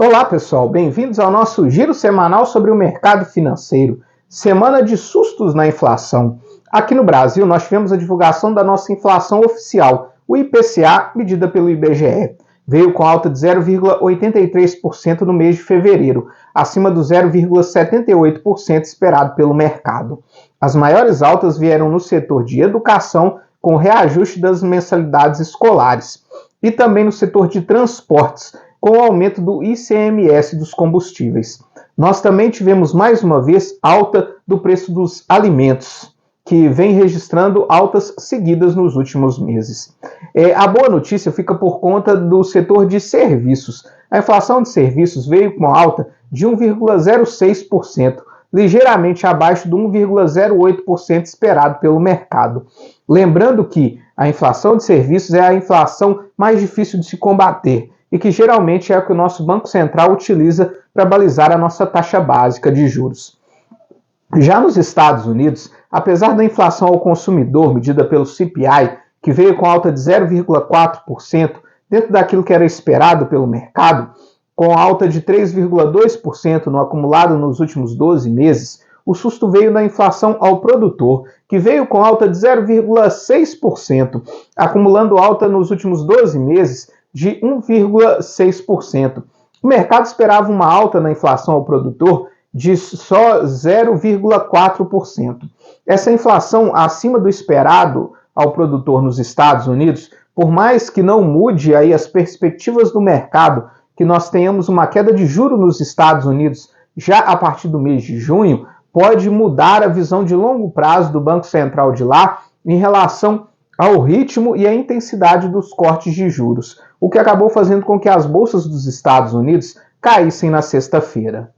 Olá pessoal, bem-vindos ao nosso giro semanal sobre o mercado financeiro. Semana de sustos na inflação. Aqui no Brasil nós tivemos a divulgação da nossa inflação oficial, o IPCA, medida pelo IBGE. Veio com alta de 0,83% no mês de fevereiro, acima do 0,78% esperado pelo mercado. As maiores altas vieram no setor de educação, com o reajuste das mensalidades escolares, e também no setor de transportes, com o aumento do ICMS dos combustíveis. Nós também tivemos mais uma vez alta do preço dos alimentos, que vem registrando altas seguidas nos últimos meses. A boa notícia fica por conta do setor de serviços. A inflação de serviços veio com alta de 1,06%, ligeiramente abaixo do 1,08% esperado pelo mercado. Lembrando que a inflação de serviços é a inflação mais difícil de se combater e que geralmente é a que o nosso Banco Central utiliza para balizar a nossa taxa básica de juros. Já nos Estados Unidos, apesar da inflação ao consumidor medida pelo CPI, que veio com alta de 0,4%, dentro daquilo que era esperado pelo mercado, com alta de 3,2% no acumulado nos últimos 12 meses, o susto veio da inflação ao produtor, que veio com alta de 0,6%, acumulando alta nos últimos 12 meses de 1,6%. O mercado esperava uma alta na inflação ao produtor de só 0,4%. Essa inflação acima do esperado ao produtor nos Estados Unidos, por mais que não mude aí as perspectivas do mercado, que nós tenhamos uma queda de juros nos Estados Unidos já a partir do mês de junho, pode mudar a visão de longo prazo do Banco Central de lá em relação ao ritmo e à intensidade dos cortes de juros, o que acabou fazendo com que as bolsas dos Estados Unidos caíssem na sexta-feira.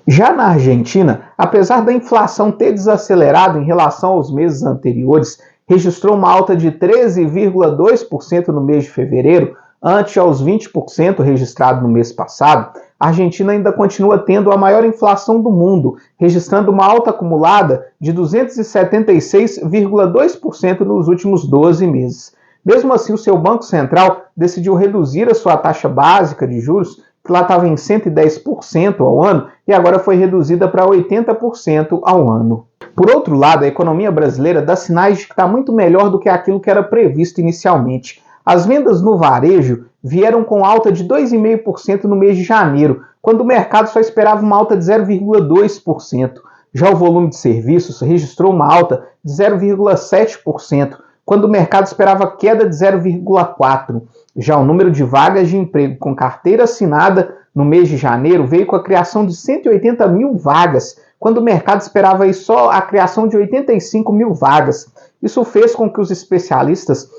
Já na Argentina, apesar da inflação ter desacelerado em relação aos meses anteriores, registrou uma alta de 13,2% no mês de fevereiro, ante aos 20% registrado no mês passado. A Argentina ainda continua tendo a maior inflação do mundo, registrando uma alta acumulada de 276,2% nos últimos 12 meses. Mesmo assim, o seu Banco Central decidiu reduzir a sua taxa básica de juros, que lá estava em 110% ao ano, e agora foi reduzida para 80% ao ano. Por outro lado, a economia brasileira dá sinais de que está muito melhor do que aquilo que era previsto inicialmente. As vendas no varejo vieram com alta de 2,5% no mês de janeiro, quando o mercado só esperava uma alta de 0,2%. Já o volume de serviços registrou uma alta de 0,7%, quando o mercado esperava queda de 0,4%. Já o número de vagas de emprego com carteira assinada no mês de janeiro veio com a criação de 180 mil vagas, quando o mercado esperava aí só a criação de 85 mil vagas. Isso fez com que os especialistas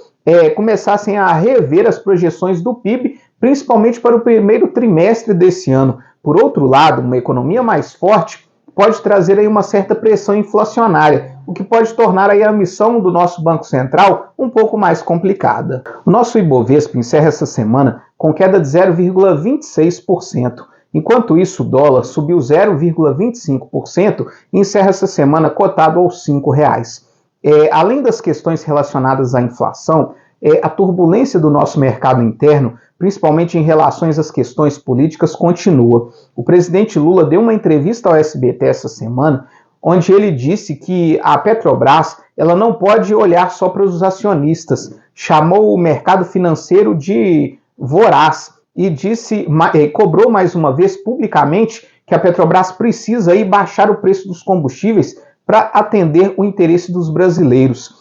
começassem a rever as projeções do PIB, principalmente para o primeiro trimestre desse ano. Por outro lado, uma economia mais forte pode trazer aí uma certa pressão inflacionária, o que pode tornar aí a missão do nosso Banco Central um pouco mais complicada. O nosso Ibovespa encerra essa semana com queda de 0,26%. Enquanto isso, o dólar subiu 0,25% e encerra essa semana cotado aos R$ 5,00. Além das questões relacionadas à inflação, a turbulência do nosso mercado interno, principalmente em relação às questões políticas, continua. O presidente Lula deu uma entrevista ao SBT essa semana, onde ele disse que a Petrobras ela não pode olhar só para os acionistas, chamou o mercado financeiro de voraz e cobrou mais uma vez publicamente que a Petrobras precisa aí baixar o preço dos combustíveis para atender o interesse dos brasileiros.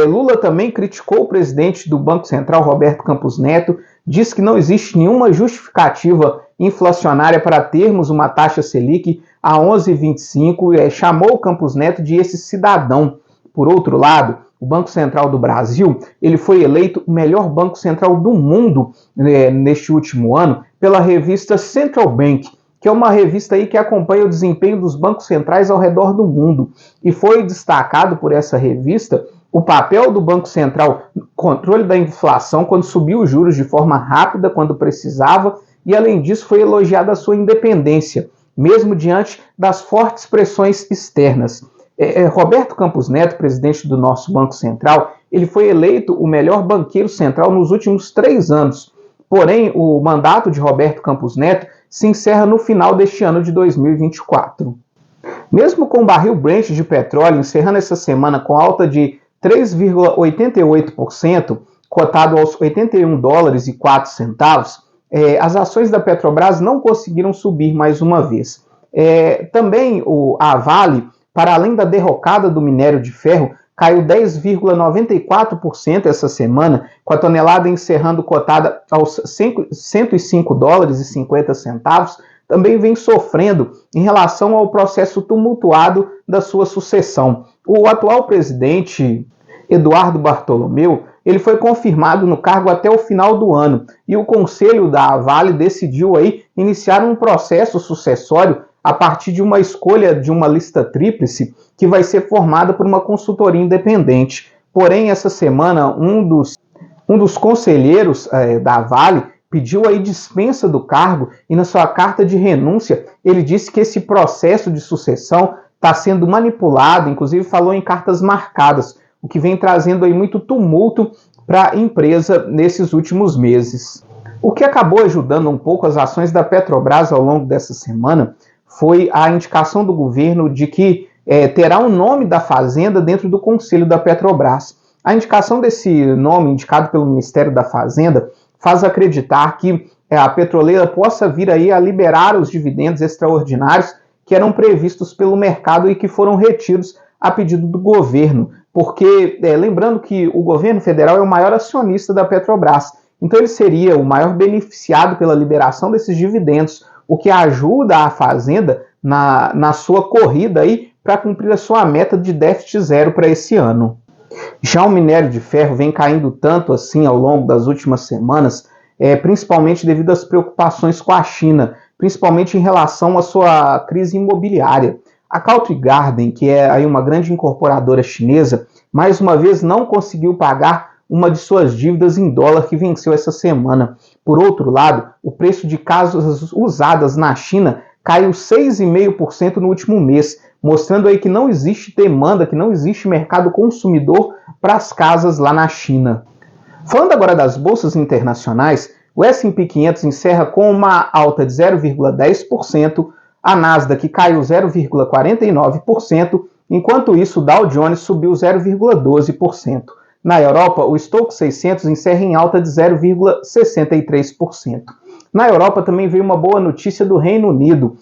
Lula também criticou o presidente do Banco Central, Roberto Campos Neto, diz que não existe nenhuma justificativa inflacionária para termos uma taxa Selic a 11,25%, chamou o Campos Neto de esse cidadão. Por outro lado, o Banco Central do Brasil ele foi eleito o melhor Banco Central do mundo neste último ano pela revista Central Bank, que é uma revista aí que acompanha o desempenho dos bancos centrais ao redor do mundo. E foi destacado por essa revista o papel do Banco Central no controle da inflação, quando subiu os juros de forma rápida, quando precisava, e além disso foi elogiada a sua independência, mesmo diante das fortes pressões externas. Roberto Campos Neto, presidente do nosso Banco Central, ele foi eleito o melhor banqueiro central nos últimos 3 anos. Porém, o mandato de Roberto Campos Neto se encerra no final deste ano de 2024. Mesmo com o barril Brent de petróleo encerrando essa semana com alta de 3,88%, cotado aos $81,04, as ações da Petrobras não conseguiram subir mais uma vez. Também a Vale, para além da derrocada do minério de ferro, caiu 10,94% essa semana, com a tonelada encerrando cotada aos $105,50, também vem sofrendo em relação ao processo tumultuado da sua sucessão. O atual presidente, Eduardo Bartolomeu, ele foi confirmado no cargo até o final do ano e o conselho da Vale decidiu aí iniciar um processo sucessório a partir de uma escolha de uma lista tríplice que vai ser formada por uma consultoria independente. Porém, essa semana, um dos conselheiros da Vale pediu aí dispensa do cargo e na sua carta de renúncia ele disse que esse processo de sucessão está sendo manipulado, inclusive falou em cartas marcadas, o que vem trazendo aí muito tumulto para a empresa nesses últimos meses. O que acabou ajudando um pouco as ações da Petrobras ao longo dessa semana foi a indicação do governo de que terá um nome da Fazenda dentro do Conselho da Petrobras. A indicação desse nome, indicado pelo Ministério da Fazenda, faz acreditar que a petroleira possa vir aí a liberar os dividendos extraordinários que eram previstos pelo mercado e que foram retidos a pedido do governo, porque lembrando que o governo federal é o maior acionista da Petrobras, então ele seria o maior beneficiado pela liberação desses dividendos, o que ajuda a Fazenda na sua corrida aí para cumprir a sua meta de déficit zero para esse ano. Já o minério de ferro vem caindo tanto assim ao longo das últimas semanas, principalmente devido às preocupações com a China, principalmente em relação à sua crise imobiliária. A Country Garden, que é aí uma grande incorporadora chinesa, mais uma vez não conseguiu pagar uma de suas dívidas em dólar que venceu essa semana. Por outro lado, o preço de casas usadas na China caiu 6,5% no último mês, mostrando aí que não existe demanda, que não existe mercado consumidor para as casas lá na China. Falando agora das bolsas internacionais, o S&P 500 encerra com uma alta de 0,10%, a Nasdaq caiu 0,49%, enquanto isso o Dow Jones subiu 0,12%. Na Europa, o Stoxx 600 encerra em alta de 0,63%. Na Europa também veio uma boa notícia do Reino Unido,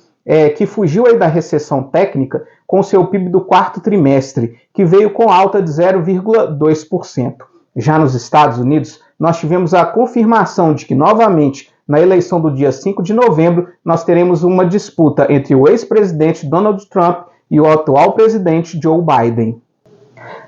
que fugiu aí da recessão técnica com seu PIB do quarto trimestre, que veio com alta de 0,2%. Já nos Estados Unidos, nós tivemos a confirmação de que, novamente, na eleição do dia 5 de novembro, nós teremos uma disputa entre o ex-presidente Donald Trump e o atual presidente Joe Biden.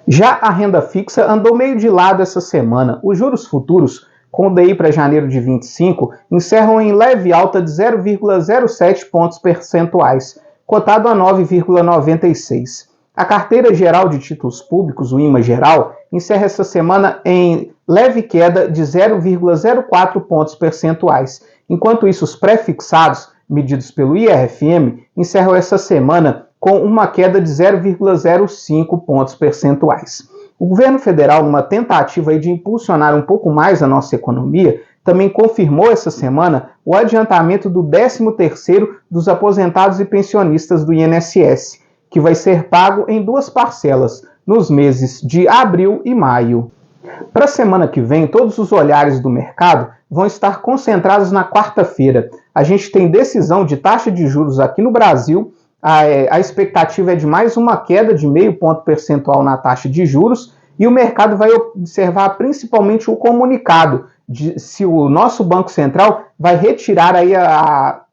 Já a renda fixa andou meio de lado essa semana. Os juros futuros, com o DI para janeiro de 25, encerram em leve alta de 0,07 pontos percentuais, cotado a 9,96. A carteira geral de títulos públicos, o IMA geral, encerra essa semana em leve queda de 0,04 pontos percentuais, enquanto isso os pré-fixados, medidos pelo IRFM, encerram essa semana com uma queda de 0,05 pontos percentuais. O governo federal, numa tentativa de impulsionar um pouco mais a nossa economia, também confirmou essa semana o adiantamento do 13º dos aposentados e pensionistas do INSS, que vai ser pago em 2 parcelas, nos meses de abril e maio. Para a semana que vem, todos os olhares do mercado vão estar concentrados na quarta-feira. A gente tem decisão de taxa de juros aqui no Brasil. A expectativa é de mais uma queda de 0,5 ponto percentual na taxa de juros e o mercado vai observar principalmente o comunicado de se o nosso Banco Central vai retirar aí a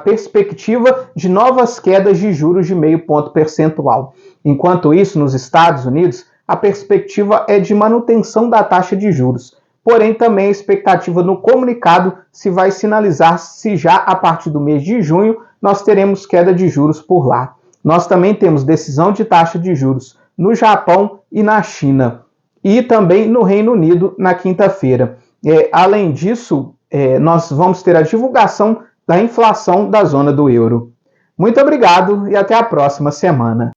perspectiva de novas quedas de juros de 0,5 ponto percentual. Enquanto isso, nos Estados Unidos, a perspectiva é de manutenção da taxa de juros. Porém, também a expectativa no comunicado se vai sinalizar se já a partir do mês de junho nós teremos queda de juros por lá. Nós também temos decisão de taxa de juros no Japão e na China. E também no Reino Unido na quinta-feira. Além disso, nós vamos ter a divulgação da inflação da zona do euro. Muito obrigado e até a próxima semana.